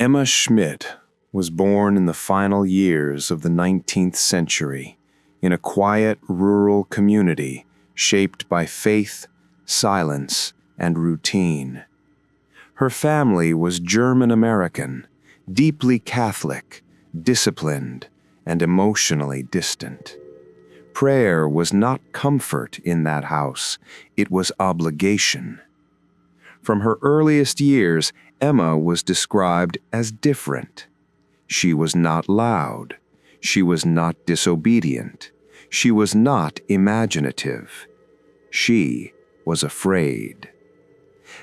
Emma Schmidt was born in the final years of the 19th century in a quiet rural community shaped by faith, silence, and routine. Her family was German-American, deeply Catholic, disciplined, and emotionally distant. Prayer was not comfort in that house, it was obligation. From her earliest years, Emma was described as different. She was not loud. She was not disobedient. She was not imaginative. She was afraid.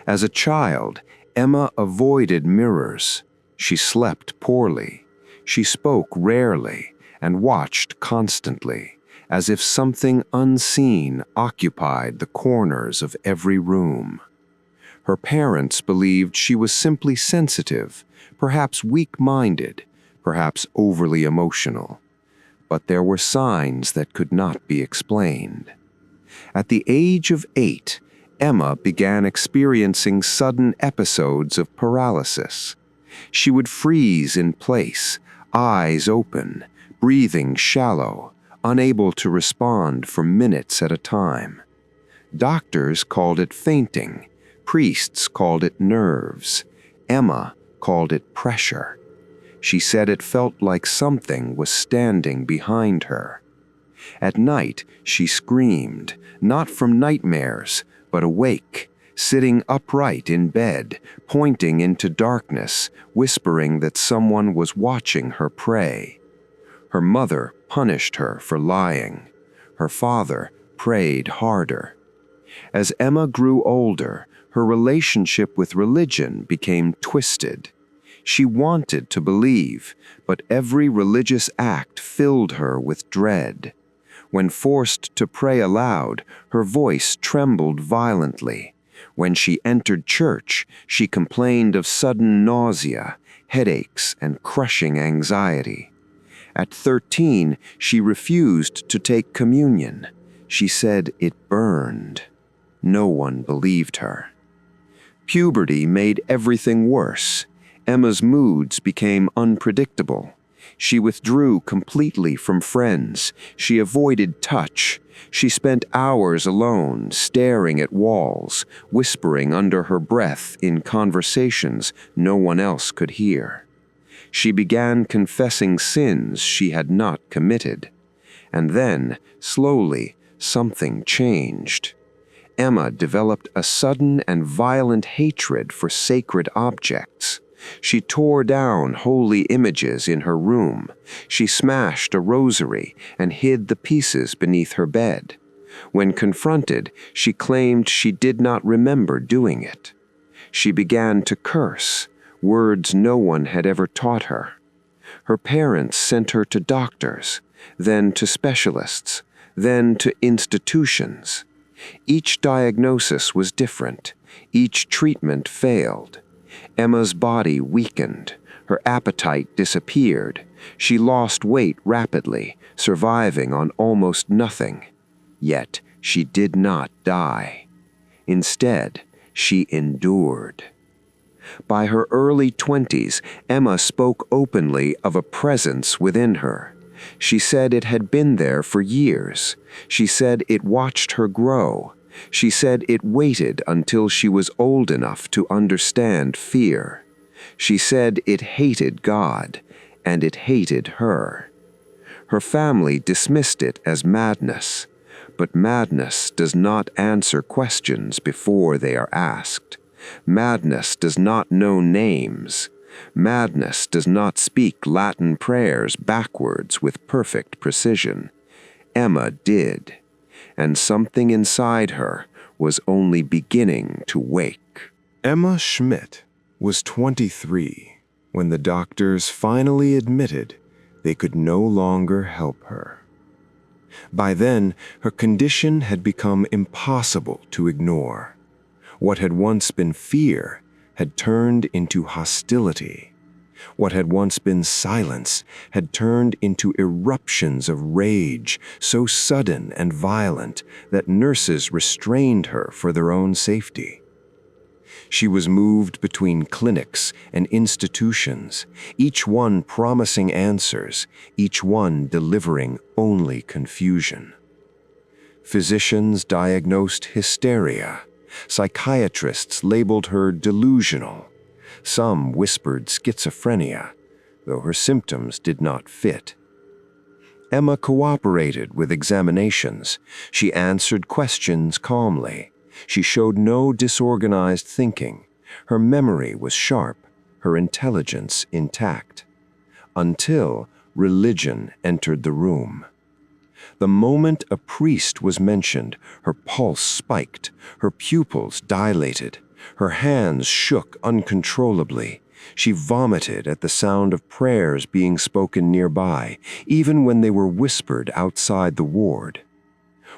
As a child, Emma avoided mirrors. She slept poorly. She spoke rarely and watched constantly, as if something unseen occupied the corners of every room. Her parents believed she was simply sensitive, perhaps weak-minded, perhaps overly emotional. But there were signs that could not be explained. At the age of 8, Emma began experiencing sudden episodes of paralysis. She would freeze in place, eyes open, breathing shallow, unable to respond for minutes at a time. Doctors called it fainting. Priests called it nerves. Emma called it pressure. She said it felt like something was standing behind her. At night, she screamed, not from nightmares, but awake, sitting upright in bed, pointing into darkness, whispering that someone was watching her pray. Her mother punished her for lying. Her father prayed harder. As Emma grew older, her relationship with religion became twisted. She wanted to believe, but every religious act filled her with dread. When forced to pray aloud, her voice trembled violently. When she entered church, she complained of sudden nausea, headaches, and crushing anxiety. At 13, she refused to take communion. She said it burned. No one believed her. Puberty made everything worse. Emma's moods became unpredictable. She withdrew completely from friends. She avoided touch. She spent hours alone, staring at walls, whispering under her breath in conversations no one else could hear. She began confessing sins she had not committed. And then, slowly, something changed. Emma developed a sudden and violent hatred for sacred objects. She tore down holy images in her room. She smashed a rosary and hid the pieces beneath her bed. When confronted, she claimed she did not remember doing it. She began to curse, words no one had ever taught her. Her parents sent her to doctors, then to specialists, then to institutions. Each diagnosis was different. Each treatment failed. Emma's body weakened. Her appetite disappeared. She lost weight rapidly, surviving on almost nothing. Yet she did not die. Instead, she endured. By her early 20s, Emma spoke openly of a presence within her. She said it had been there for years. She said it watched her grow. She said it waited until she was old enough to understand fear. She said it hated God, and it hated her. Her family dismissed it as madness, but madness does not answer questions before they are asked. Madness does not know names. Madness does not speak Latin prayers backwards with perfect precision. Emma did, and something inside her was only beginning to wake. Emma Schmidt was 23 when the doctors finally admitted they could no longer help her. By then, her condition had become impossible to ignore. What had once been fear had turned into hostility. What had once been silence had turned into eruptions of rage, so sudden and violent that nurses restrained her for their own safety. She was moved between clinics and institutions, each one promising answers, each one delivering only confusion. Physicians diagnosed hysteria. Psychiatrists labeled her delusional. Some whispered schizophrenia, though her symptoms did not fit. Emma cooperated with examinations. She answered questions calmly. She showed no disorganized thinking. Her memory was sharp, her intelligence intact. Until religion entered the room. The moment a priest was mentioned, her pulse spiked, her pupils dilated, her hands shook uncontrollably. She vomited at the sound of prayers being spoken nearby, even when they were whispered outside the ward.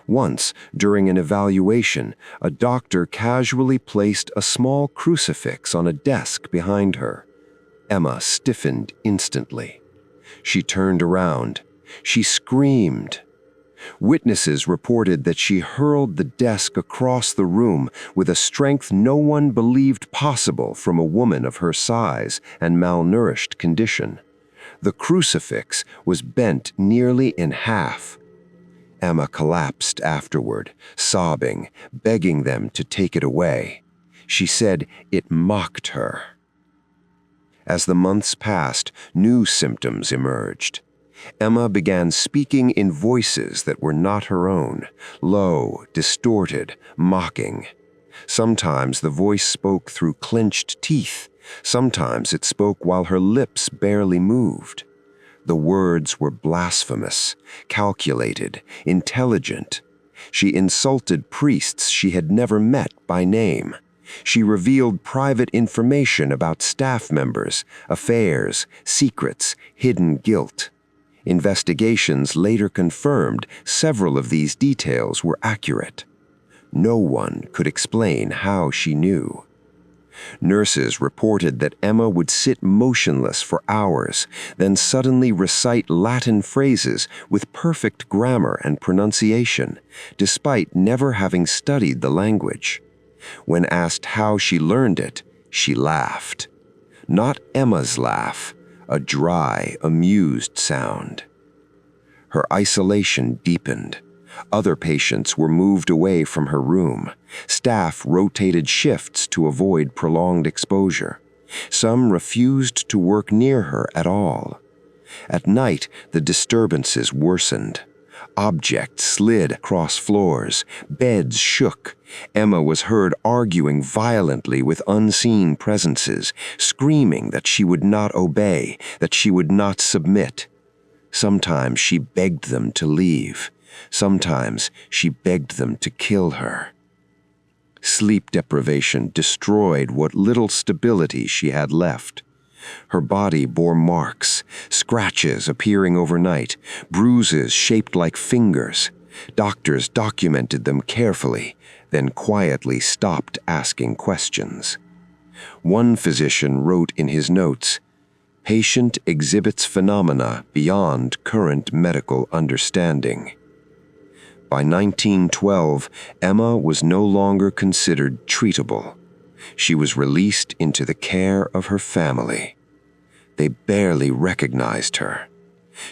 Once, during an evaluation, a doctor casually placed a small crucifix on a desk behind her. Emma stiffened instantly. She turned around. She screamed. Witnesses reported that she hurled the desk across the room with a strength no one believed possible from a woman of her size and malnourished condition. The crucifix was bent nearly in half. Emma collapsed afterward, sobbing, begging them to take it away. She said it mocked her. As the months passed, new symptoms emerged. Emma began speaking in voices that were not her own, low, distorted, mocking. Sometimes the voice spoke through clenched teeth. Sometimes it spoke while her lips barely moved. The words were blasphemous, calculated, intelligent. She insulted priests she had never met by name. She revealed private information about staff members, affairs, secrets, hidden guilt. Investigations later confirmed several of these details were accurate. No one could explain how she knew. Nurses reported that Emma would sit motionless for hours, then suddenly recite Latin phrases with perfect grammar and pronunciation, despite never having studied the language. When asked how she learned it, she laughed. Not Emma's laugh, a dry, amused sound. Her isolation deepened. Other patients were moved away from her room. Staff rotated shifts to avoid prolonged exposure. Some refused to work near her at all. At night, the disturbances worsened. Objects slid across floors. Beds shook. Emma was heard arguing violently with unseen presences, screaming that she would not obey, that she would not submit. Sometimes she begged them to leave. Sometimes she begged them to kill her. Sleep deprivation destroyed what little stability she had left. Her body bore marks, scratches appearing overnight, bruises shaped like fingers. Doctors documented them carefully, then quietly stopped asking questions. One physician wrote in his notes, "Patient exhibits phenomena beyond current medical understanding." By 1912, Emma was no longer considered treatable. She was released into the care of her family. They barely recognized her.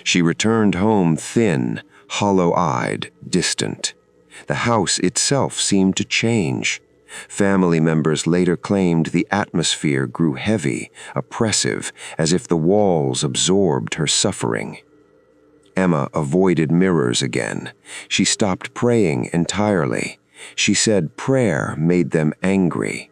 She returned home thin, hollow-eyed, distant. The house itself seemed to change. Family members later claimed the atmosphere grew heavy, oppressive, as if the walls absorbed her suffering. Emma avoided mirrors again. She stopped praying entirely. She said prayer made them angry.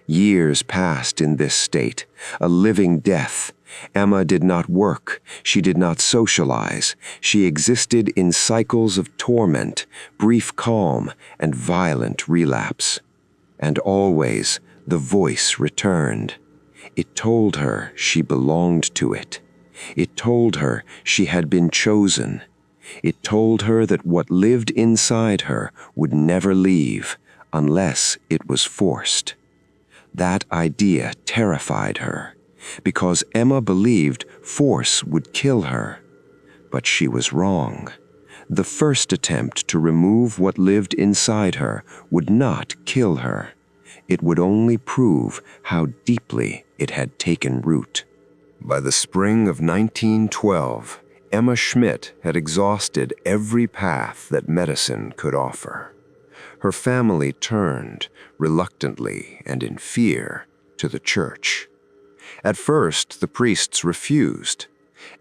Years passed in this state, a living death. Emma did not work. She did not socialize. She existed in cycles of torment, brief calm, and violent relapse. And always the voice returned. It told her she belonged to it. It told her she had been chosen. It told her that what lived inside her would never leave unless it was forced. That idea terrified her, because Emma believed force would kill her. But she was wrong. The first attempt to remove what lived inside her would not kill her. It would only prove how deeply it had taken root. By the spring of 1912, Emma Schmidt had exhausted every path that medicine could offer. Her family turned, reluctantly and in fear, to the church. At first, the priests refused.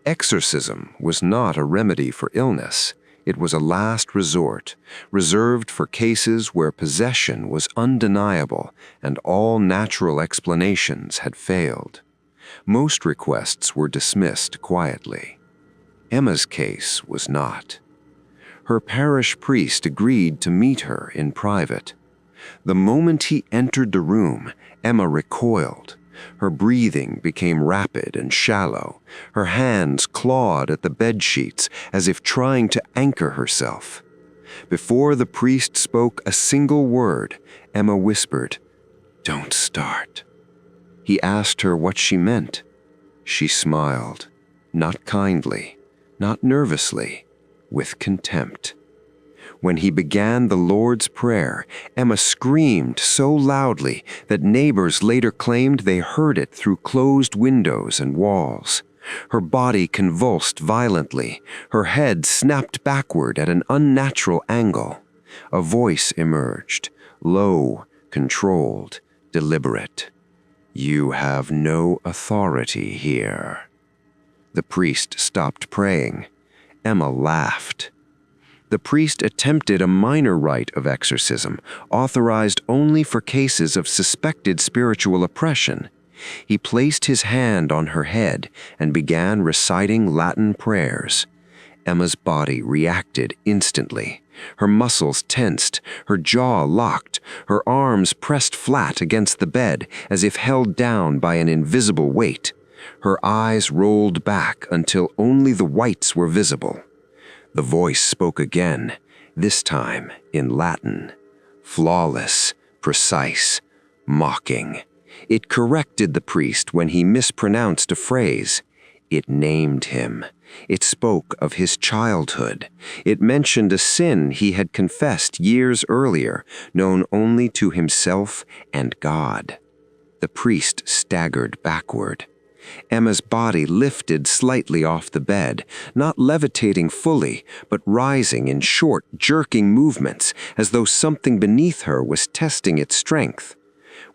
Exorcism was not a remedy for illness. It was a last resort, reserved for cases where possession was undeniable and all natural explanations had failed. Most requests were dismissed quietly. Emma's case was not. Her parish priest agreed to meet her in private. The moment he entered the room, Emma recoiled. Her breathing became rapid and shallow. Her hands clawed at the bedsheets as if trying to anchor herself. Before the priest spoke a single word, Emma whispered, "Don't start." He asked her what she meant. She smiled, not kindly, not nervously, with contempt. When he began the Lord's Prayer, Emma screamed so loudly that neighbors later claimed they heard it through closed windows and walls. Her body convulsed violently. Her head snapped backward at an unnatural angle. A voice emerged, low, controlled, deliberate. "You have no authority here." The priest stopped praying. Emma laughed. The priest attempted a minor rite of exorcism, authorized only for cases of suspected spiritual oppression. He placed his hand on her head and began reciting Latin prayers. Emma's body reacted instantly. Her muscles tensed, her jaw locked, her arms pressed flat against the bed as if held down by an invisible weight. Her eyes rolled back until only the whites were visible. The voice spoke again, this time in Latin. Flawless, precise, mocking. It corrected the priest when he mispronounced a phrase. It named him. It spoke of his childhood. It mentioned a sin he had confessed years earlier, known only to himself and God. The priest staggered backward. Emma's body lifted slightly off the bed, not levitating fully, but rising in short, jerking movements, as though something beneath her was testing its strength.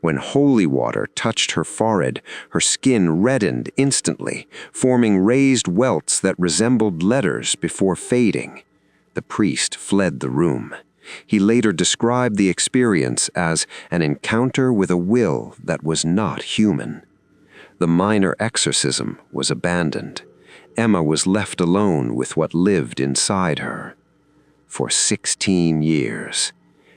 When holy water touched her forehead, her skin reddened instantly, forming raised welts that resembled letters before fading. The priest fled the room. He later described the experience as an encounter with a will that was not human. The minor exorcism was abandoned. Emma was left alone with what lived inside her. For 16 years.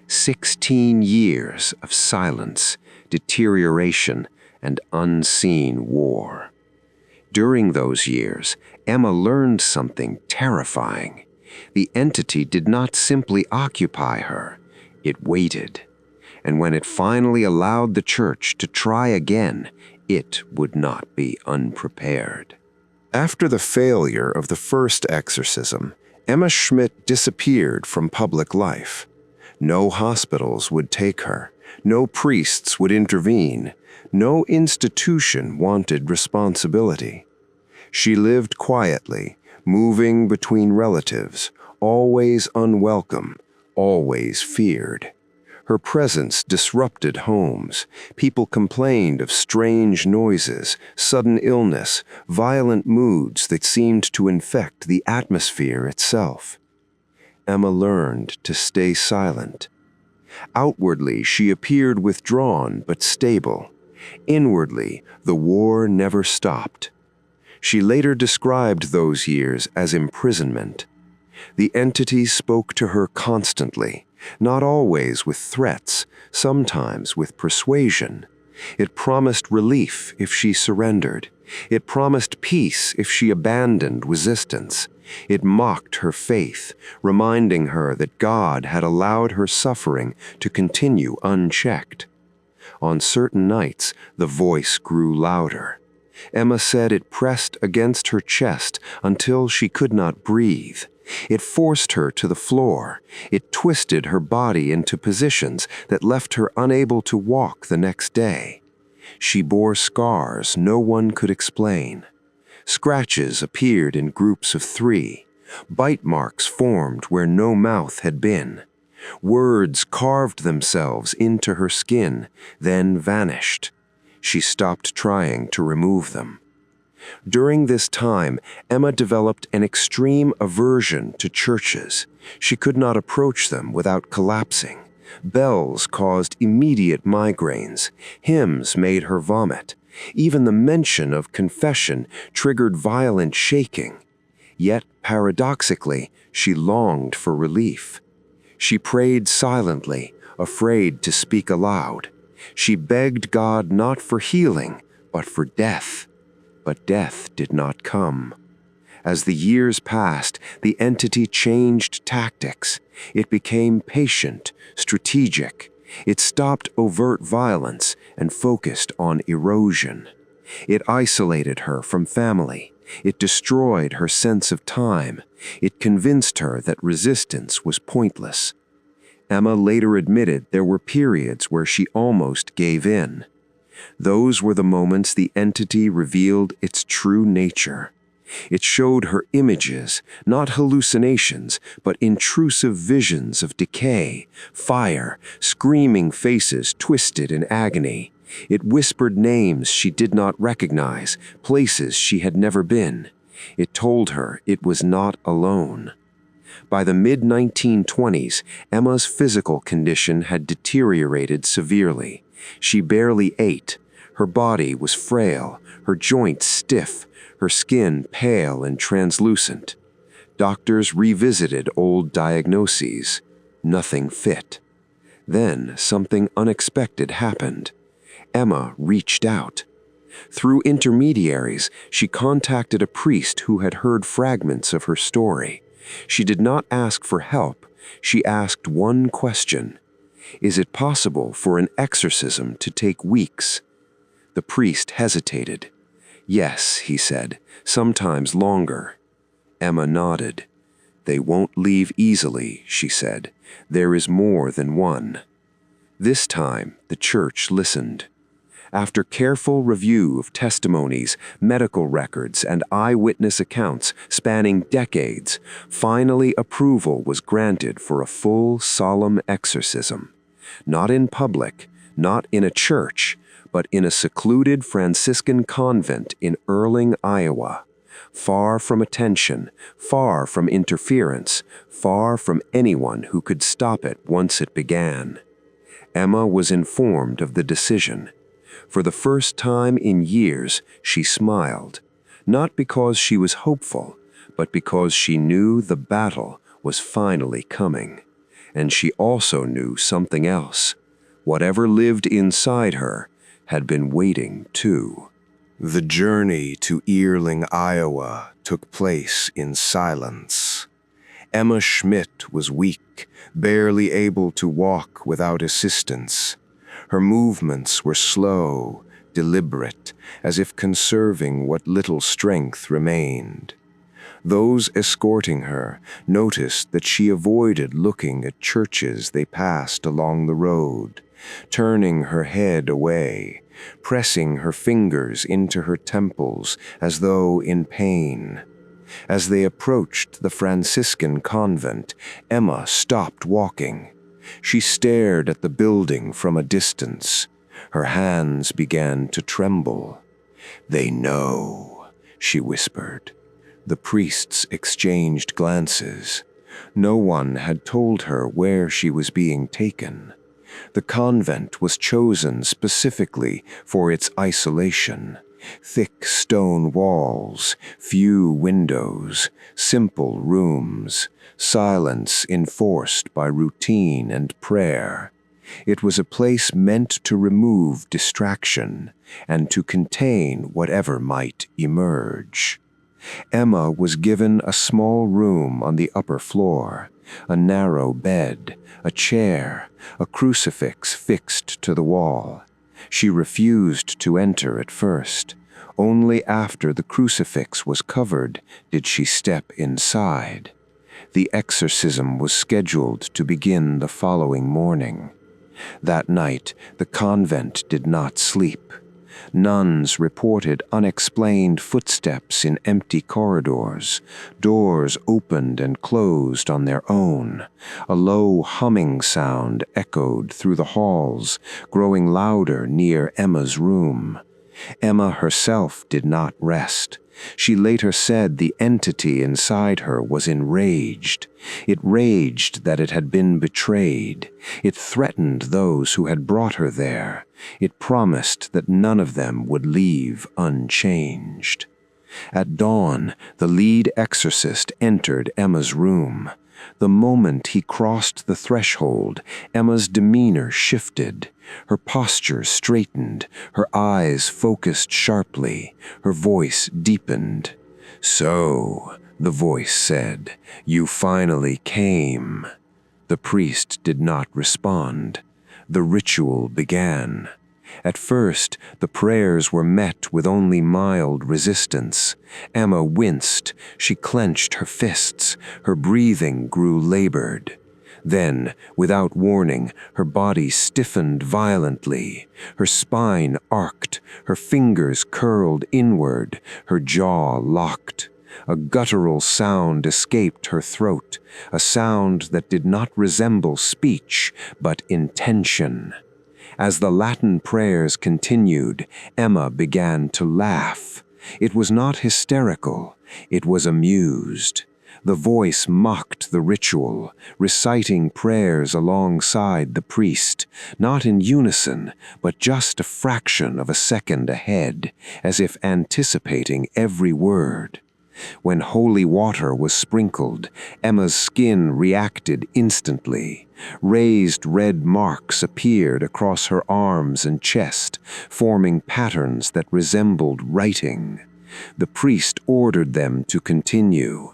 16 years of silence, deterioration, and unseen war. During those years, Emma learned something terrifying. The entity did not simply occupy her, it waited. And when it finally allowed the church to try again, it would not be unprepared. After the failure of the first exorcism, Emma Schmidt disappeared from public life. No hospitals would take her. No priests would intervene. No institution wanted responsibility. She lived quietly, moving between relatives, always unwelcome, always feared. Her presence disrupted homes. People complained of strange noises, sudden illness, violent moods that seemed to infect the atmosphere itself. Emma learned to stay silent. Outwardly, she appeared withdrawn but stable. Inwardly, the war never stopped. She later described those years as imprisonment. The entity spoke to her constantly, not always with threats, sometimes with persuasion. It promised relief if she surrendered. It promised peace if she abandoned resistance. It mocked her faith, reminding her that God had allowed her suffering to continue unchecked. On certain nights, the voice grew louder. Emma said it pressed against her chest until she could not breathe. It forced her to the floor. It twisted her body into positions that left her unable to walk the next day. She bore scars no one could explain. Scratches appeared in groups of 3. Bite marks formed where no mouth had been. Words carved themselves into her skin, then vanished. She stopped trying to remove them. During this time, Emma developed an extreme aversion to churches. She could not approach them without collapsing. Bells caused immediate migraines. Hymns made her vomit. Even the mention of confession triggered violent shaking. Yet, paradoxically, she longed for relief. She prayed silently, afraid to speak aloud. She begged God not for healing, but for death. But death did not come. As the years passed, the entity changed tactics. It became patient, strategic. It stopped overt violence and focused on erosion. It isolated her from family. It destroyed her sense of time. It convinced her that resistance was pointless. Emma later admitted there were periods where she almost gave in. Those were the moments the entity revealed its true nature. It showed her images, not hallucinations, but intrusive visions of decay, fire, screaming faces twisted in agony. It whispered names she did not recognize, places she had never been. It told her it was not alone. By the mid-1920s, Emma's physical condition had deteriorated severely. She barely ate. Her body was frail, her joints stiff, her skin pale and translucent. Doctors revisited old diagnoses. Nothing fit. Then something unexpected happened. Emma reached out. Through intermediaries, she contacted a priest who had heard fragments of her story. She did not ask for help. She asked one question. Is it possible for an exorcism to take weeks? The priest hesitated. Yes, he said, sometimes longer. Emma nodded. They won't leave easily, she said. There is more than one. This time, the church listened. After careful review of testimonies, medical records, and eyewitness accounts spanning decades, finally approval was granted for a full, solemn exorcism. Not in public, not in a church, but in a secluded Franciscan convent in Erling, Iowa. Far from attention, far from interference, far from anyone who could stop it once it began. Emma was informed of the decision. For the first time in years, she smiled, not because she was hopeful, but because she knew the battle was finally coming. And she also knew something else. Whatever lived inside her had been waiting too. The journey to Erling, Iowa, took place in silence. Emma Schmidt was weak, barely able to walk without assistance. Her movements were slow, deliberate, as if conserving what little strength remained. Those escorting her noticed that she avoided looking at churches they passed along the road, turning her head away, pressing her fingers into her temples as though in pain. As they approached the Franciscan convent, Emma stopped walking. She stared at the building from a distance. Her hands began to tremble. "They know," she whispered. The priests exchanged glances. No one had told her where she was being taken. The convent was chosen specifically for its isolation. Thick stone walls, few windows, simple rooms, silence enforced by routine and prayer. It was a place meant to remove distraction and to contain whatever might emerge. Emma was given a small room on the upper floor, a narrow bed, a chair, a crucifix fixed to the wall. She refused to enter at first. Only after the crucifix was covered did she step inside. The exorcism was scheduled to begin the following morning. That night, the convent did not sleep. Nuns reported unexplained footsteps in empty corridors. Doors opened and closed on their own. A low humming sound echoed through the halls, growing louder near Emma's room. Emma herself did not rest. She later said the entity inside her was enraged. It raged that it had been betrayed. It threatened those who had brought her there. It promised that none of them would leave unchanged. At dawn, the lead exorcist entered Emma's room. The moment he crossed the threshold, Emma's demeanor shifted. Her posture straightened, her eyes focused sharply, her voice deepened. "So," the voice said, "you finally came." The priest did not respond. The ritual began. At first, the prayers were met with only mild resistance. Emma winced. She clenched her fists. Her breathing grew labored. Then, without warning, her body stiffened violently. Her spine arced. Her fingers curled inward. Her jaw locked. A guttural sound escaped her throat, a sound that did not resemble speech, but intention. As the Latin prayers continued, Emma began to laugh. It was not hysterical, it was amused. The voice mocked the ritual, reciting prayers alongside the priest, not in unison, but just a fraction of a second ahead, as if anticipating every word. When holy water was sprinkled, Emma's skin reacted instantly. Raised red marks appeared across her arms and chest, forming patterns that resembled writing. The priest ordered them to continue.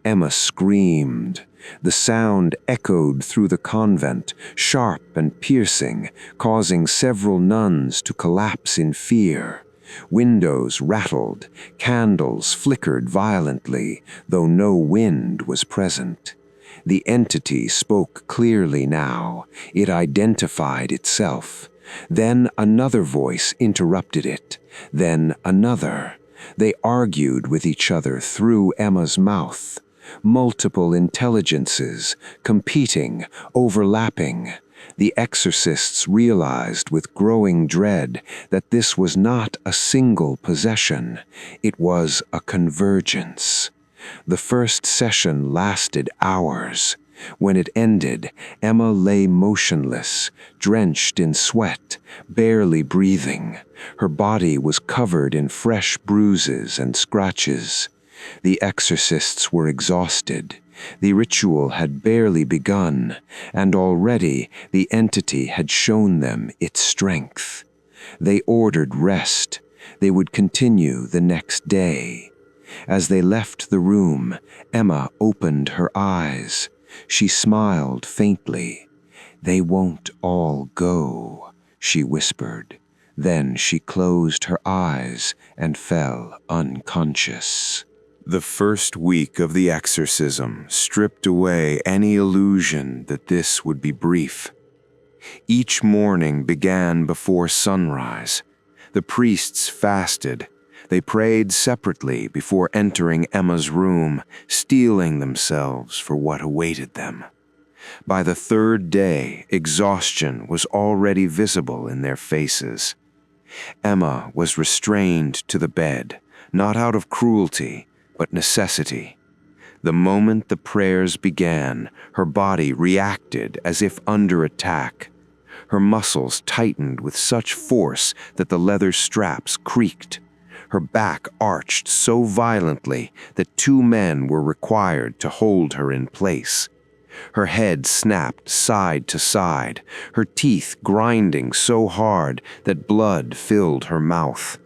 Emma screamed. The sound echoed through the convent, sharp and piercing, causing several nuns to collapse in fear. Windows rattled, candles flickered violently, though no wind was present. The entity spoke clearly now. It identified itself. Then another voice interrupted it. Then another. They argued with each other through Emma's mouth. Multiple intelligences, competing, overlapping. The exorcists realized with growing dread that this was not a single possession, it was a convergence. The first session lasted hours. When it ended, Emma lay motionless, drenched in sweat, barely breathing. Her body was covered in fresh bruises and scratches. The exorcists were exhausted. The ritual had barely begun, and already the entity had shown them its strength. They ordered rest. They would continue the next day. As they left the room, Emma opened her eyes. She smiled faintly. "They won't all go," she whispered. Then she closed her eyes and fell unconscious. The first week of the exorcism stripped away any illusion that this would be brief. Each morning began before sunrise. The priests fasted. They prayed separately before entering Emma's room, steeling themselves for what awaited them. By the third day, exhaustion was already visible in their faces. Emma was restrained to the bed, not out of cruelty, but necessity. The moment the prayers began, her body reacted as if under attack. Her muscles tightened with such force that the leather straps creaked. Her back arched so violently that 2 men were required to hold her in place. Her head snapped side to side, her teeth grinding so hard that blood filled her mouth.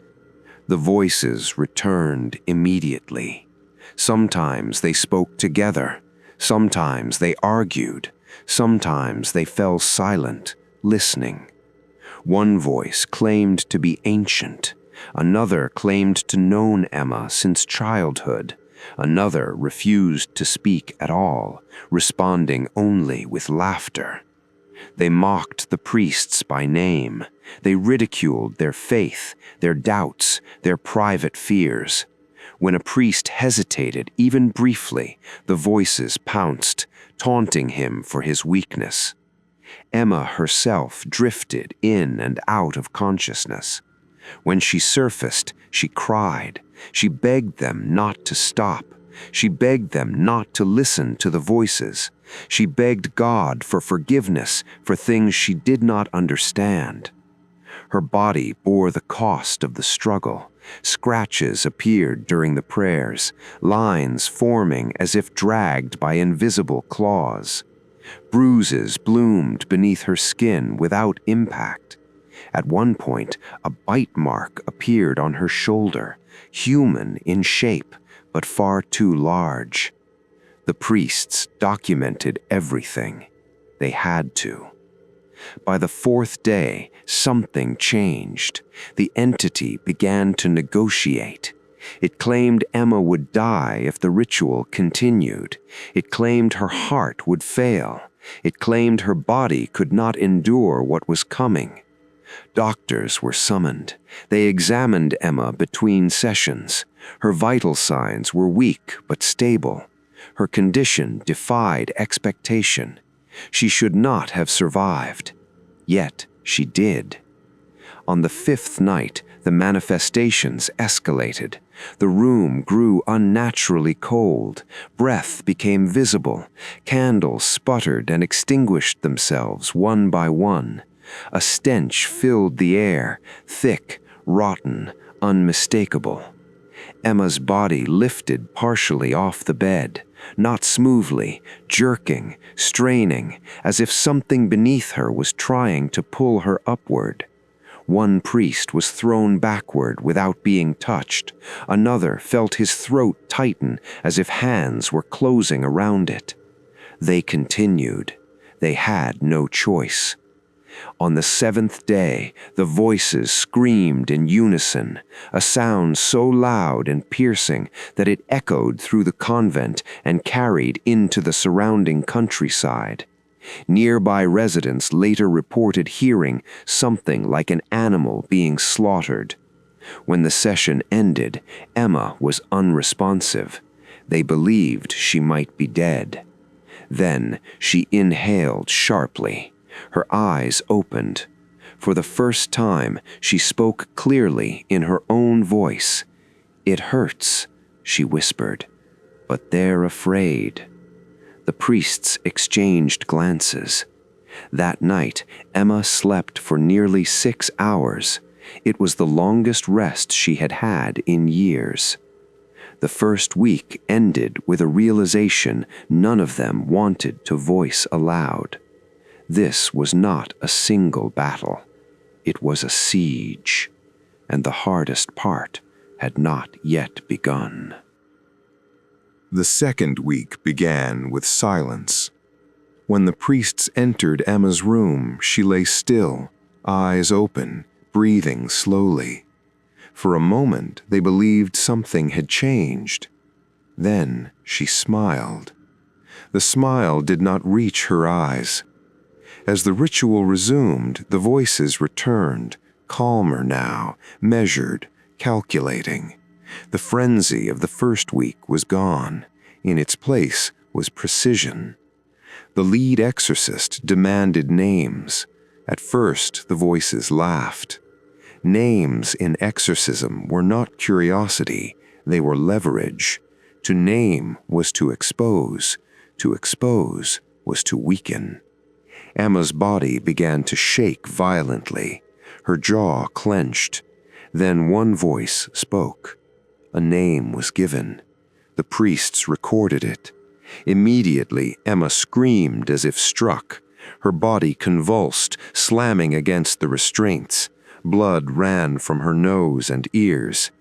The voices returned immediately. Sometimes they spoke together. Sometimes they argued. Sometimes they fell silent, listening. One voice claimed to be ancient. Another claimed to know Emma since childhood. Another refused to speak at all, responding only with laughter. They mocked the priests by name. They ridiculed their faith, their doubts, their private fears. When a priest hesitated, even briefly, the voices pounced, taunting him for his weakness. Emma herself drifted in and out of consciousness. When she surfaced, she cried. She begged them not to stop. She begged them not to listen to the voices. She begged God for forgiveness for things she did not understand. Her body bore the cost of the struggle. Scratches appeared during the prayers, lines forming as if dragged by invisible claws. Bruises bloomed beneath her skin without impact. At one point, a bite mark appeared on her shoulder, human in shape, but far too large. The priests documented everything. They had to. By the fourth day, something changed. The entity began to negotiate. It claimed Emma would die if the ritual continued. It claimed her heart would fail. It claimed her body could not endure what was coming. Doctors were summoned. They examined Emma between sessions. Her vital signs were weak but stable. Her condition defied expectation. She should not have survived. Yet she did. On the fifth night, the manifestations escalated. The room grew unnaturally cold. Breath became visible. Candles sputtered and extinguished themselves one by one. A stench filled the air, thick, rotten, unmistakable. Emma's body lifted partially off the bed, not smoothly, jerking, straining, as if something beneath her was trying to pull her upward. One priest was thrown backward without being touched. Another felt his throat tighten as if hands were closing around it. They continued. They had no choice. On the seventh day, the voices screamed in unison, a sound so loud and piercing that it echoed through the convent and carried into the surrounding countryside. Nearby residents later reported hearing something like an animal being slaughtered. When the session ended, Emma was unresponsive. They believed she might be dead. Then she inhaled sharply. Her eyes opened. For the first time, she spoke clearly in her own voice. "It hurts," she whispered, "but they're afraid." The priests exchanged glances. That night, Emma slept for nearly 6 hours. It was the longest rest she had had in years. The first week ended with a realization none of them wanted to voice aloud. This was not a single battle. It was a siege, and the hardest part had not yet begun. The second week began with silence. When the priests entered Emma's room, she lay still, eyes open, breathing slowly. For a moment, they believed something had changed. Then she smiled. The smile did not reach her eyes. As the ritual resumed, the voices returned, calmer now, measured, calculating. The frenzy of the first week was gone. In its place was precision. The lead exorcist demanded names. At first, the voices laughed. Names in exorcism were not curiosity, they were leverage. To name was to expose was to weaken. Emma's body began to shake violently. Her jaw clenched. Then one voice spoke. A name was given. The priests recorded it. Immediately, Emma screamed as if struck. Her body convulsed, slamming against the restraints. Blood ran from her nose and ears.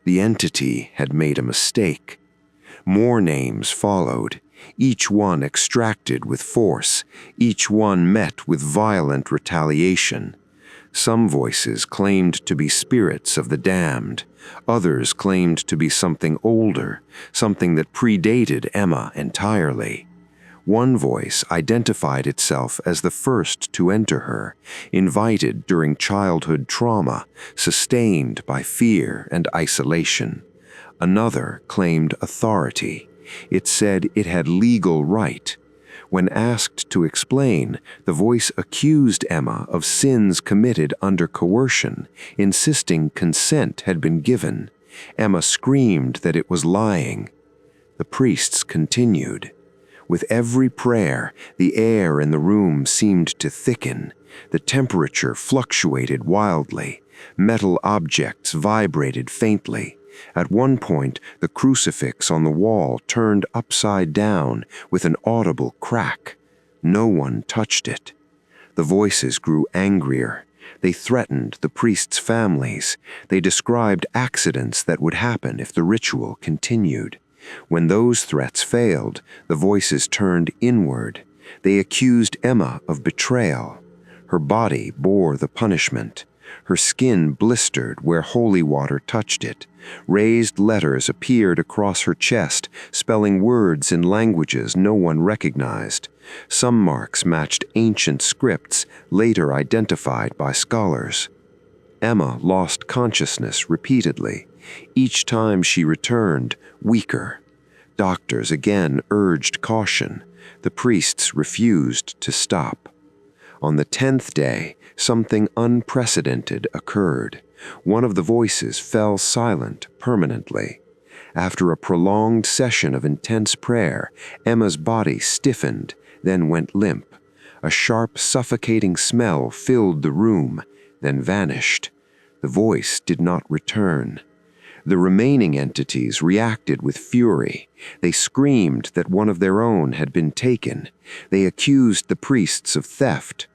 The entity had made a mistake. More names followed, each one extracted with force, each one met with violent retaliation. Some voices claimed to be spirits of the damned. Others claimed to be something older, something that predated Emma entirely. One voice identified itself as the first to enter her, invited during childhood trauma, sustained by fear and isolation. Another claimed authority. It said it had legal right. When asked to explain, the voice accused Emma of sins committed under coercion, insisting consent had been given. Emma screamed that it was lying. The priests continued. With every prayer, the air in the room seemed to thicken. The temperature fluctuated wildly. Metal objects vibrated faintly. At one point, the crucifix on the wall turned upside down with an audible crack. No one touched it. The voices grew angrier. They threatened the priests' families. They described accidents that would happen if the ritual continued. When those threats failed, the voices turned inward. They accused Emma of betrayal. Her body bore the punishment. Her skin blistered where holy water touched it. Raised letters appeared across her chest, spelling words in languages no one recognized. Some marks matched ancient scripts, later identified by scholars. Emma lost consciousness repeatedly. Each time she returned, weaker. Doctors again urged caution. The priests refused to stop. On the 10th day, something unprecedented occurred. One of the voices fell silent permanently. After a prolonged session of intense prayer, Emma's body stiffened, then went limp. A sharp, suffocating smell filled the room, then vanished. The voice did not return. The remaining entities reacted with fury. They screamed that one of their own had been taken. They accused the priests of theft.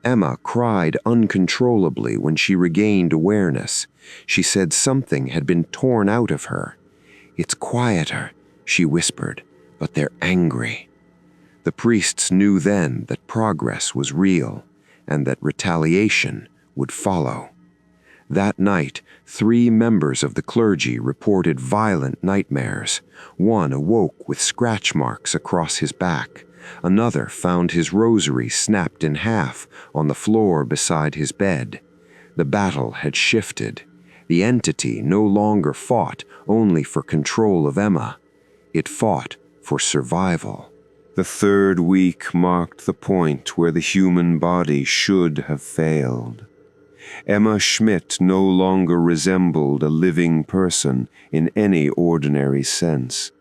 Emma cried uncontrollably when she regained awareness. She said something had been torn out of her. "It's quieter," she whispered, "but they're angry." The priests knew then that progress was real, and that retaliation would follow. That night, 3 members of the clergy reported violent nightmares. One awoke with scratch marks across his back. Another found his rosary snapped in half on the floor beside his bed. The battle had shifted. The entity no longer fought only for control of Emma. It fought for survival. The 3rd week marked the point where the human body should have failed. Emma Schmidt no longer resembled a living person in any ordinary sense.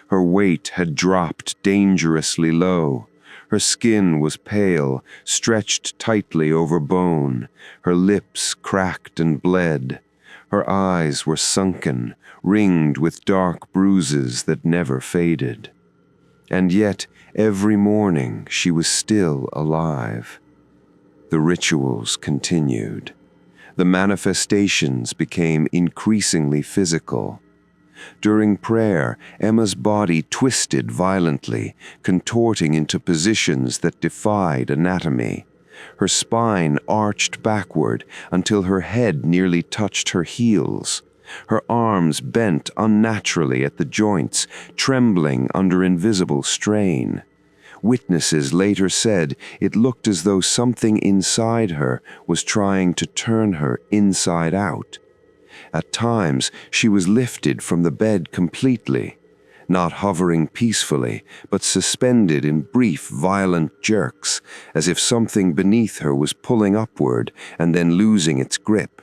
Her weight had dropped dangerously low. Her skin was pale, stretched tightly over bone. Her lips cracked and bled. Her eyes were sunken, ringed with dark bruises that never faded. And yet, every morning she was still alive. The rituals continued. The manifestations became increasingly physical. During prayer, Emma's body twisted violently, contorting into positions that defied anatomy. Her spine arched backward until her head nearly touched her heels. Her arms bent unnaturally at the joints, trembling under invisible strain. Witnesses later said it looked as though something inside her was trying to turn her inside out. At times, she was lifted from the bed completely, not hovering peacefully, but suspended in brief, violent jerks, as if something beneath her was pulling upward and then losing its grip.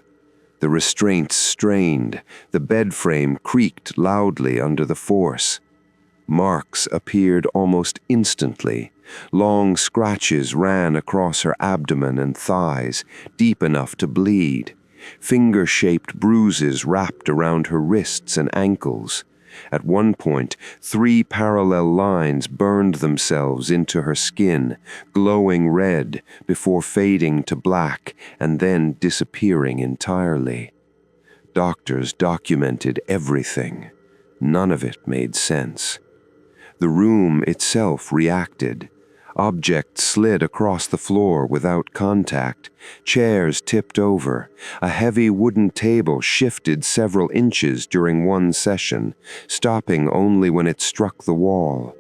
The restraints strained, the bed frame creaked loudly under the force. Marks appeared almost instantly. Long scratches ran across her abdomen and thighs, deep enough to bleed. Finger-shaped bruises wrapped around her wrists and ankles. At one point, 3 parallel lines burned themselves into her skin, glowing red before fading to black and then disappearing entirely. Doctors documented everything. None of it made sense. The room itself reacted. Objects slid across the floor without contact. Chairs tipped over. A heavy wooden table shifted several inches during one session, stopping only when it struck the wall.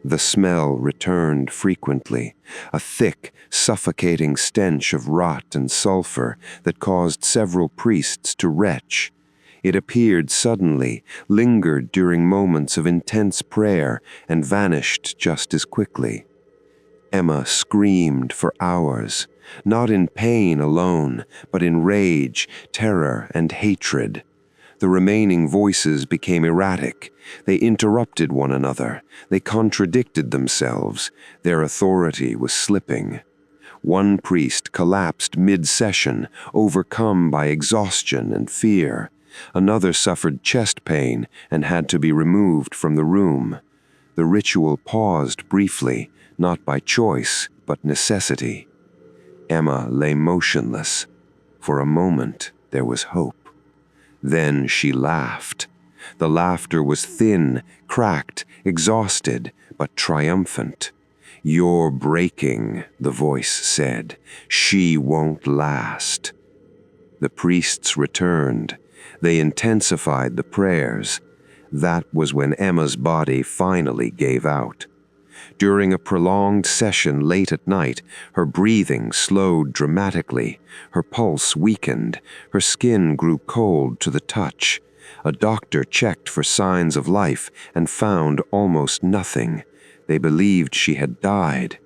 The smell returned frequently, a thick, suffocating stench of rot and sulfur that caused several priests to retch. It appeared suddenly, lingered during moments of intense prayer, and vanished just as quickly. Emma screamed for hours, not in pain alone, but in rage, terror, and hatred. The remaining voices became erratic. They interrupted one another. They contradicted themselves. Their authority was slipping. One priest collapsed mid-session, overcome by exhaustion and fear. Another suffered chest pain and had to be removed from the room. The ritual paused briefly, not by choice, but necessity. Emma lay motionless. For a moment, there was hope. Then she laughed. The laughter was thin, cracked, exhausted, but triumphant. "You're breaking," the voice said. "She won't last." The priests returned. They intensified the prayers. That was when Emma's body finally gave out. During a prolonged session late at night, her breathing slowed dramatically, her pulse weakened, her skin grew cold to the touch. A doctor checked for signs of life and found almost nothing. They believed she had died.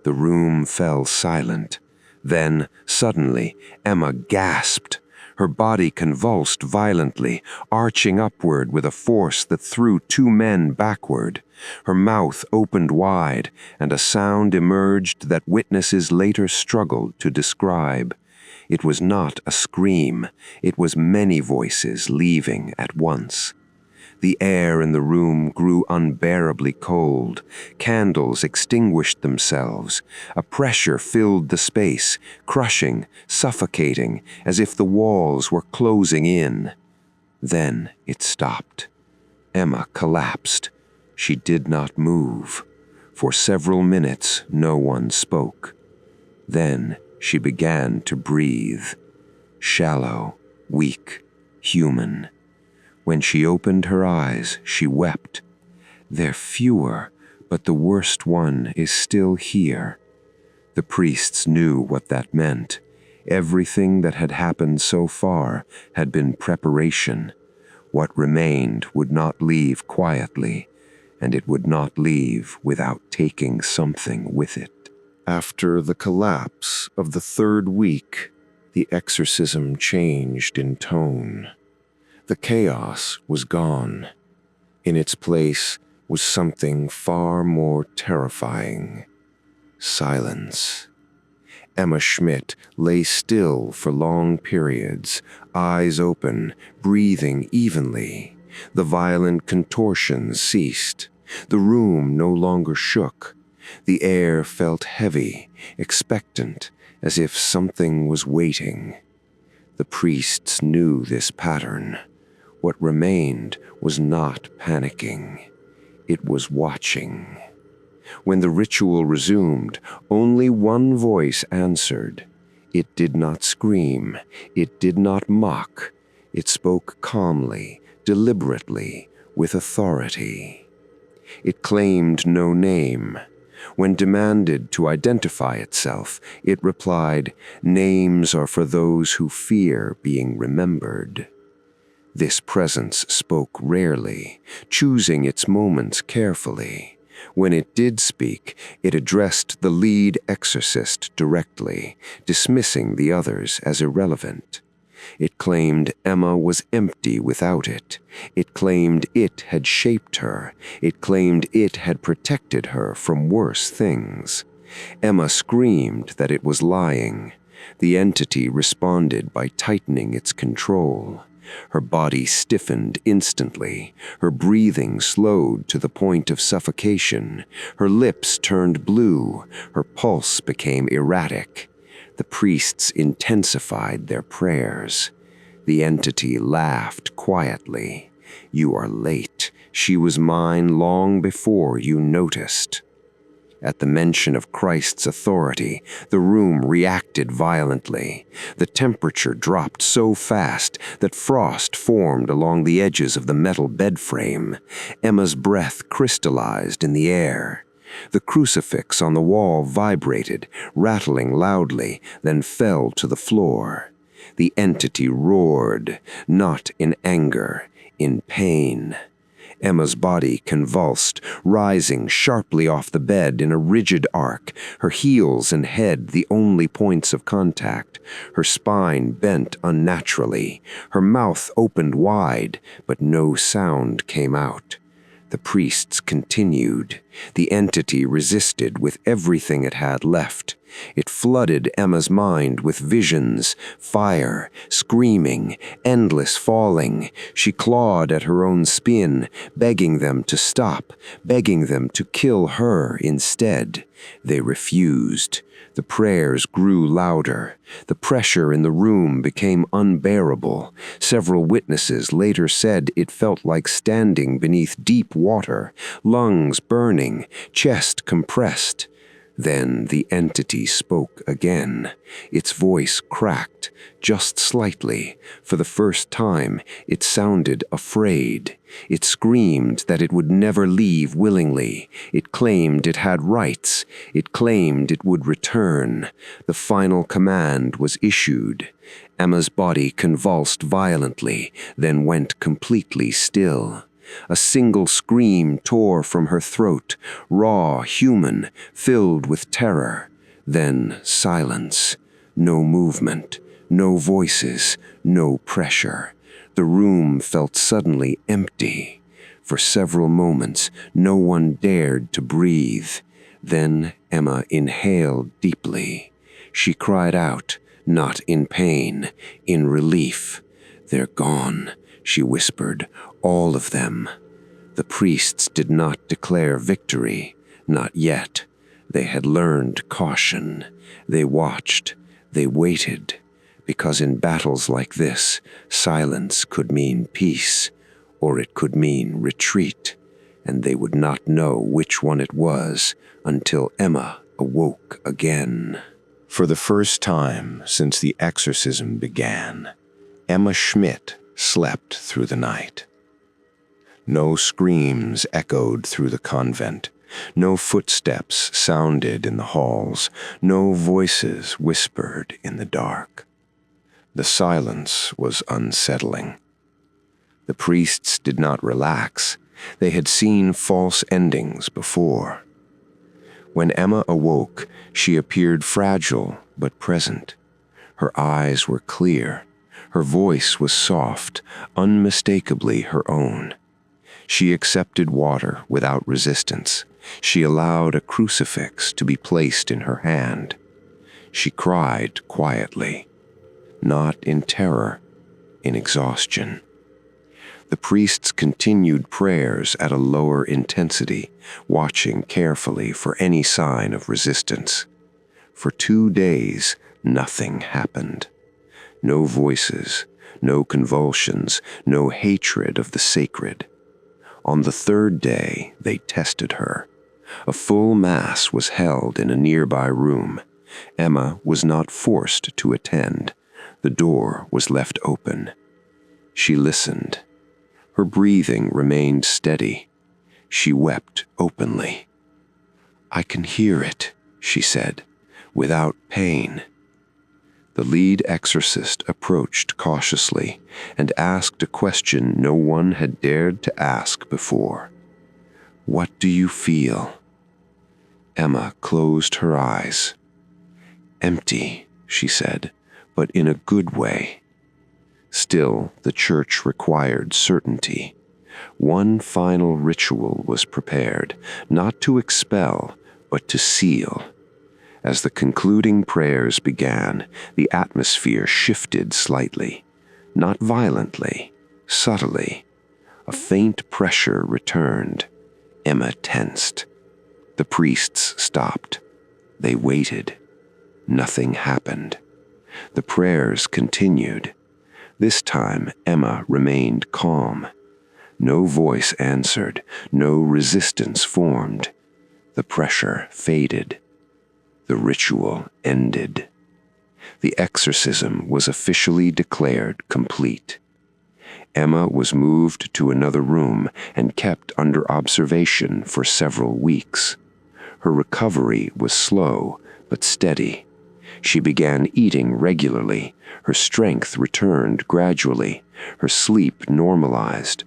The room fell silent. Then, suddenly, Emma gasped. Her body convulsed violently, arching upward with a force that threw two men backward. Her mouth opened wide, and a sound emerged that witnesses later struggled to describe. It was not a scream. It was many voices leaving at once. The air in the room grew unbearably cold. Candles extinguished themselves. A pressure filled the space, crushing, suffocating, as if the walls were closing in. Then it stopped. Emma collapsed. She did not move. For several minutes, no one spoke. Then she began to breathe. Shallow, weak, human. When she opened her eyes, she wept. "They're fewer, but the worst one is still here." The priests knew what that meant. Everything that had happened so far had been preparation. What remained would not leave quietly, and it would not leave without taking something with it. After the collapse of the third week, the exorcism changed in tone. The chaos was gone. In its place was something far more terrifying. Silence. Emma Schmidt lay still for long periods, eyes open, breathing evenly. The violent contortions ceased. The room no longer shook. The air felt heavy, expectant, as if something was waiting. The priests knew this pattern. What remained was not panicking. It was watching. When the ritual resumed, only one voice answered. It did not scream. It did not mock. It spoke calmly, deliberately, with authority. It claimed no name. When demanded to identify itself, it replied, "Names are for those who fear being remembered." This presence spoke rarely, choosing its moments carefully. When it did speak, it addressed the lead exorcist directly, dismissing the others as irrelevant. It claimed Emma was empty without it. It claimed it had shaped her. It claimed it had protected her from worse things. Emma screamed that it was lying. The entity responded by tightening its control. Her body stiffened instantly. Her breathing slowed to the point of suffocation. Her lips turned blue. Her pulse became erratic. The priests intensified their prayers. The entity laughed quietly. "You are late. She was mine long before you noticed." At the mention of Christ's authority, the room reacted violently. The temperature dropped so fast that frost formed along the edges of the metal bed frame. Emma's breath crystallized in the air. The crucifix on the wall vibrated, rattling loudly, then fell to the floor. The entity roared, not in anger, in pain. Emma's body convulsed, rising sharply off the bed in a rigid arc, her heels and head the only points of contact. Her spine bent unnaturally. Her mouth opened wide, but no sound came out. The priests continued. The entity resisted with everything it had left. It flooded Emma's mind with visions, fire, screaming, endless falling. She clawed at her own skin, begging them to stop, begging them to kill her instead. They refused. The prayers grew louder. The pressure in the room became unbearable. Several witnesses later said it felt like standing beneath deep water, lungs burning, chest compressed. Then the entity spoke again. Its voice cracked, just slightly. For the first time, it sounded afraid. It screamed that it would never leave willingly. It claimed it had rights. It claimed it would return. The final command was issued. Emma's body convulsed violently, then went completely still. A single scream tore from her throat, raw, human, filled with terror. Then silence. No movement, no voices, no pressure. The room felt suddenly empty. For several moments, no one dared to breathe. Then Emma inhaled deeply. She cried out, not in pain, in relief. "They're gone," she whispered, "all of them." The priests did not declare victory, not yet. They had learned caution. They watched. They waited. Because in battles like this, silence could mean peace, or it could mean retreat, and they would not know which one it was until Emma awoke again. For the first time since the exorcism began, Emma Schmidt slept through the night. No screams echoed through the convent. No footsteps sounded in the halls. No voices whispered in the dark. The silence was unsettling. The priests did not relax. They had seen false endings before. When Emma awoke, she appeared fragile but present. Her eyes were clear. Her voice was soft, unmistakably her own. She accepted water without resistance. She allowed a crucifix to be placed in her hand. She cried quietly, not in terror, in exhaustion. The priests continued prayers at a lower intensity, watching carefully for any sign of resistance. For 2 days, nothing happened. No voices, no convulsions, no hatred of the sacred. On the 3rd day, they tested her. A full mass was held in a nearby room. Emma was not forced to attend. The door was left open. She listened. Her breathing remained steady. She wept openly. "I can hear it," she said, "without pain." The lead exorcist approached cautiously and asked a question no one had dared to ask before. "What do you feel?" Emma closed her eyes. "Empty," she said, "but in a good way." Still, the church required certainty. One final ritual was prepared, not to expel, but to seal. As the concluding prayers began, the atmosphere shifted slightly, not violently, subtly. A faint pressure returned. Emma tensed. The priests stopped. They waited. Nothing happened. The prayers continued. This time, Emma remained calm. No voice answered, no resistance formed. The pressure faded. The ritual ended. The exorcism was officially declared complete. Emma was moved to another room and kept under observation for several weeks. Her recovery was slow but steady. She began eating regularly. Her strength returned gradually. Her sleep normalized.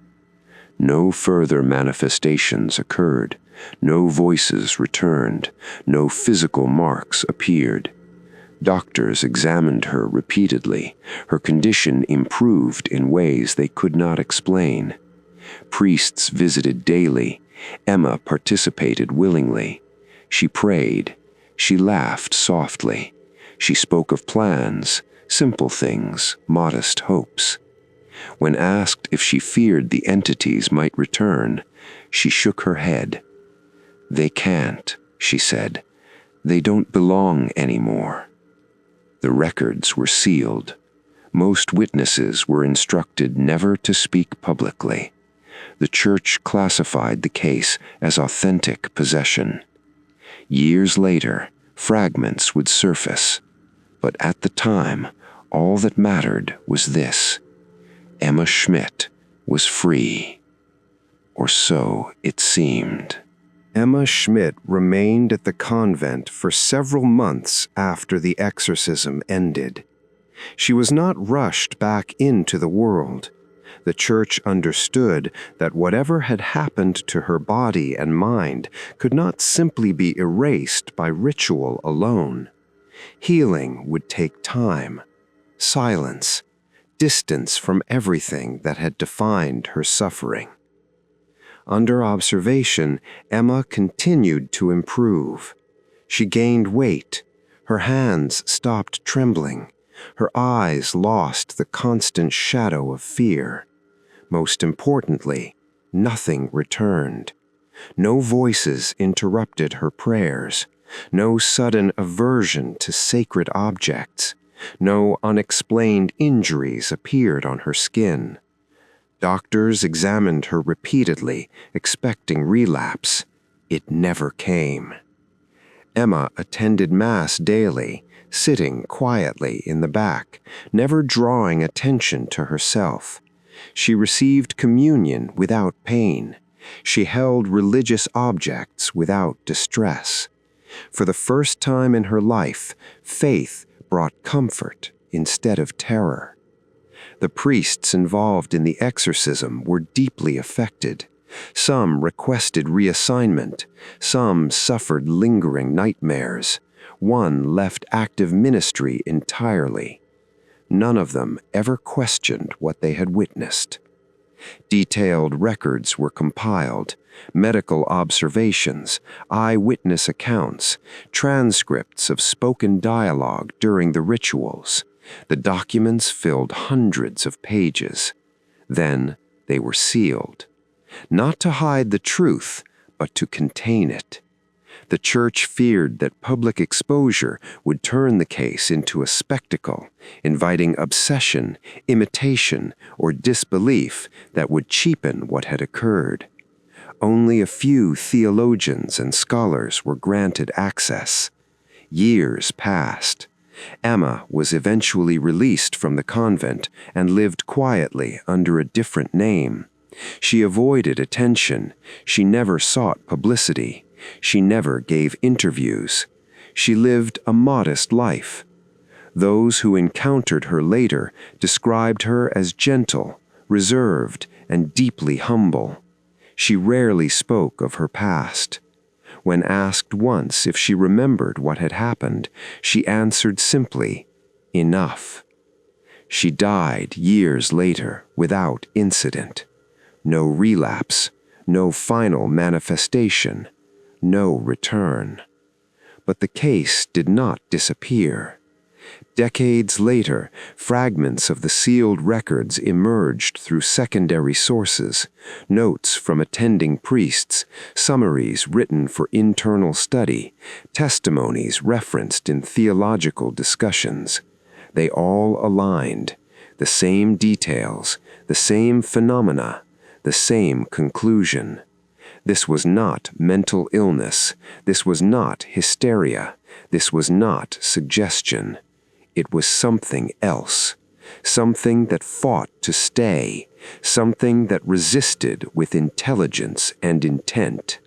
No further manifestations occurred. No voices returned. No physical marks appeared. Doctors examined her repeatedly. Her condition improved in ways they could not explain. Priests visited daily. Emma participated willingly. She prayed. She laughed softly. She spoke of plans, simple things, modest hopes. When asked if she feared the entities might return, she shook her head. "They can't," she said. "They don't belong anymore." The records were sealed. Most witnesses were instructed never to speak publicly. The church classified the case as authentic possession. Years later, fragments would surface. But at the time, all that mattered was this: Emma Schmidt was free. Or so it seemed. Emma Schmidt remained at the convent for several months after the exorcism ended. She was not rushed back into the world. The church understood that whatever had happened to her body and mind could not simply be erased by ritual alone. Healing would take time, silence, distance from everything that had defined her suffering. Under observation, Emma continued to improve. She gained weight. Her hands stopped trembling. Her eyes lost the constant shadow of fear. Most importantly, nothing returned. No voices interrupted her prayers. No sudden aversion to sacred objects. No unexplained injuries appeared on her skin. Doctors examined her repeatedly, expecting relapse. It never came. Emma attended Mass daily, sitting quietly in the back, never drawing attention to herself. She received communion without pain. She held religious objects without distress. For the first time in her life, faith brought comfort instead of terror. The priests involved in the exorcism were deeply affected. Some requested reassignment. Some suffered lingering nightmares. One left active ministry entirely. None of them ever questioned what they had witnessed. Detailed records were compiled, medical observations, eyewitness accounts, transcripts of spoken dialogue during the rituals. The documents filled hundreds of pages. Then they were sealed, not to hide the truth, but to contain it. The church feared that public exposure would turn the case into a spectacle, inviting obsession, imitation, or disbelief that would cheapen what had occurred. Only a few theologians and scholars were granted access. Years passed. Emma was eventually released from the convent and lived quietly under a different name. She avoided attention. She never sought publicity. She never gave interviews. She lived a modest life. Those who encountered her later described her as gentle, reserved, and deeply humble. She rarely spoke of her past. When asked once if she remembered what had happened, she answered simply, "Enough." She died years later without incident. No relapse, no final manifestation, no return. But the case did not disappear. Decades later, fragments of the sealed records emerged through secondary sources, notes from attending priests, summaries written for internal study, testimonies referenced in theological discussions. They all aligned, the same details, the same phenomena, the same conclusion. This was not mental illness. This was not hysteria. This was not suggestion. It was something else. Something that fought to stay. Something that resisted with intelligence and intent.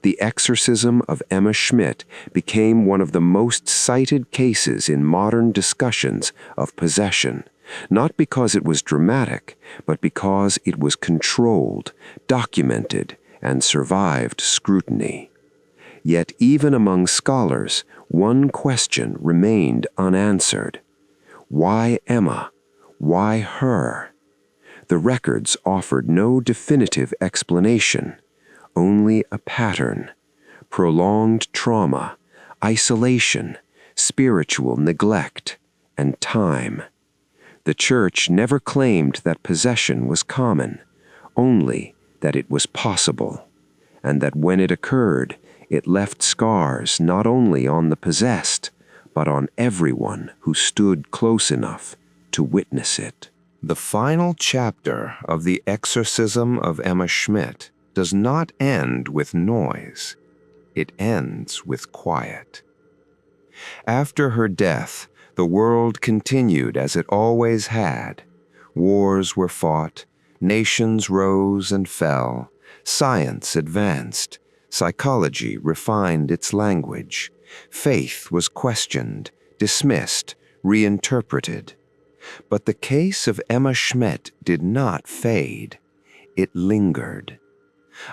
The Exorcism of Emma Schmidt became one of the most cited cases in modern discussions of possession, not because it was dramatic, but because it was controlled, documented, and survived scrutiny. Yet even among scholars, one question remained unanswered. Why Emma? Why her? The records offered no definitive explanation, only a pattern: prolonged trauma, isolation, spiritual neglect, and time. The Church never claimed that possession was common, only that it was possible, and that when it occurred, it left scars not only on the possessed, but on everyone who stood close enough to witness it. The final chapter of The Exorcism of Emma Schmidt does not end with noise. It ends with quiet. After her death, the world continued as it always had. Wars were fought, nations rose and fell, science advanced, psychology refined its language, faith was questioned, dismissed, reinterpreted. But the case of Emma Schmidt did not fade. It lingered.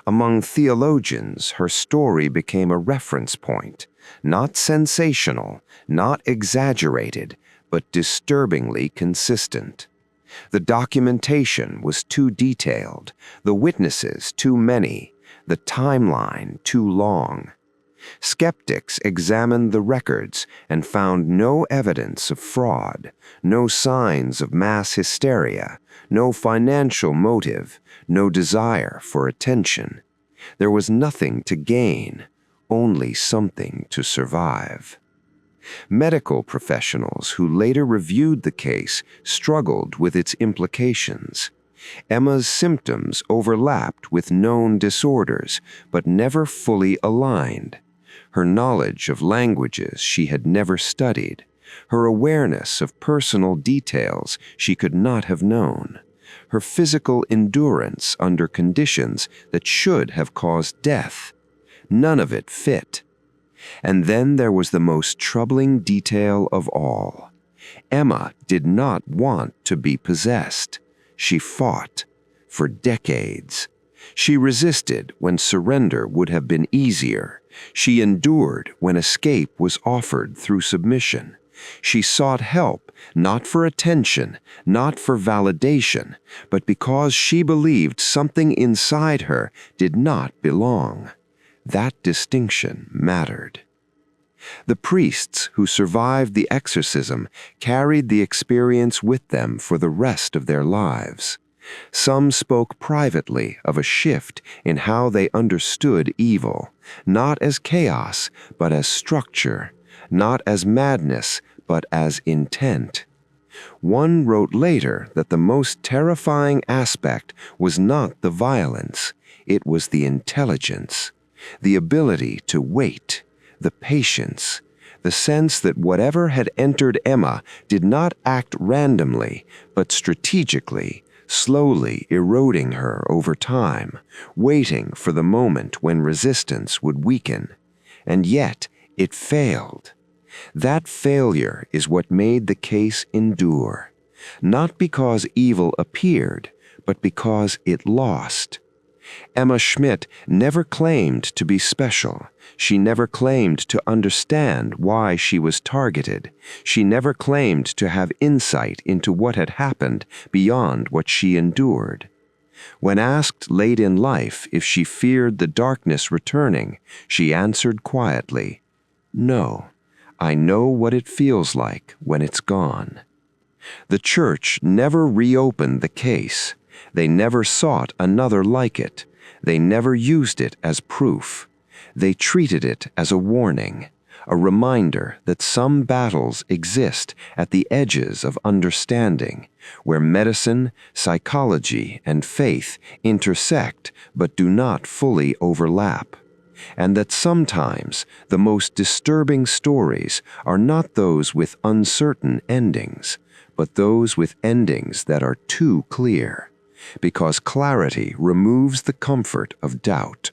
Among theologians, her story became a reference point, not sensational, not exaggerated, but disturbingly consistent. The documentation was too detailed, the witnesses too many, the timeline too long. Skeptics examined the records and found no evidence of fraud, no signs of mass hysteria, no financial motive, no desire for attention. There was nothing to gain, only something to survive. Medical professionals who later reviewed the case struggled with its implications. Emma's symptoms overlapped with known disorders, but never fully aligned. Her knowledge of languages she had never studied, her awareness of personal details she could not have known, her physical endurance under conditions that should have caused death. None of it fit. And then there was the most troubling detail of all. Emma did not want to be possessed. She fought for decades. She resisted when surrender would have been easier. She endured when escape was offered through submission. She sought help, not for attention, not for validation, but because she believed something inside her did not belong. That distinction mattered. The priests who survived the exorcism carried the experience with them for the rest of their lives. Some spoke privately of a shift in how they understood evil, not as chaos, but as structure, not as madness, but as intent. One wrote later that the most terrifying aspect was not the violence, it was the intelligence, the ability to wait, the patience, the sense that whatever had entered Emma did not act randomly, but strategically, slowly eroding her over time, waiting for the moment when resistance would weaken. And yet, it failed. That failure is what made the case endure, not because evil appeared, but because it lost. Emma Schmidt never claimed to be special. She never claimed to understand why she was targeted. She never claimed to have insight into what had happened beyond what she endured. When asked late in life if she feared the darkness returning, she answered quietly, "No, I know what it feels like when it's gone." The Church never reopened the case. They never sought another like it. They never used it as proof. They treated it as a warning, a reminder that some battles exist at the edges of understanding, where medicine, psychology, and faith intersect but do not fully overlap, and that sometimes the most disturbing stories are not those with uncertain endings, but those with endings that are too clear, because clarity removes the comfort of doubt.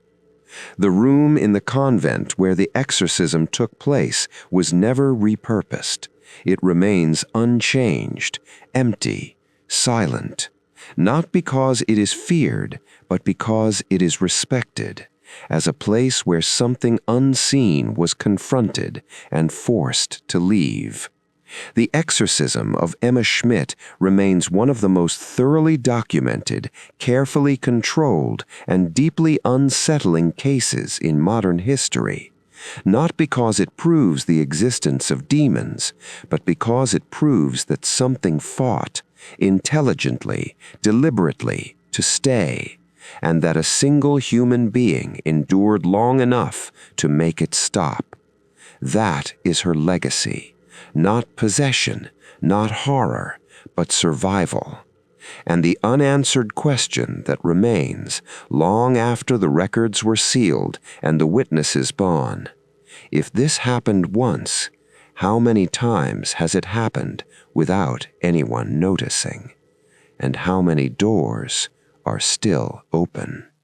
The room in the convent where the exorcism took place was never repurposed. It remains unchanged, empty, silent, not because it is feared, but because it is respected, as a place where something unseen was confronted and forced to leave. The Exorcism of Emma Schmidt remains one of the most thoroughly documented, carefully controlled, and deeply unsettling cases in modern history, not because it proves the existence of demons, but because it proves that something fought, intelligently, deliberately, to stay, and that a single human being endured long enough to make it stop. That is her legacy. Not possession, not horror, but survival. And the unanswered question that remains long after the records were sealed and the witnesses gone: if this happened once, how many times has it happened without anyone noticing? And how many doors are still open?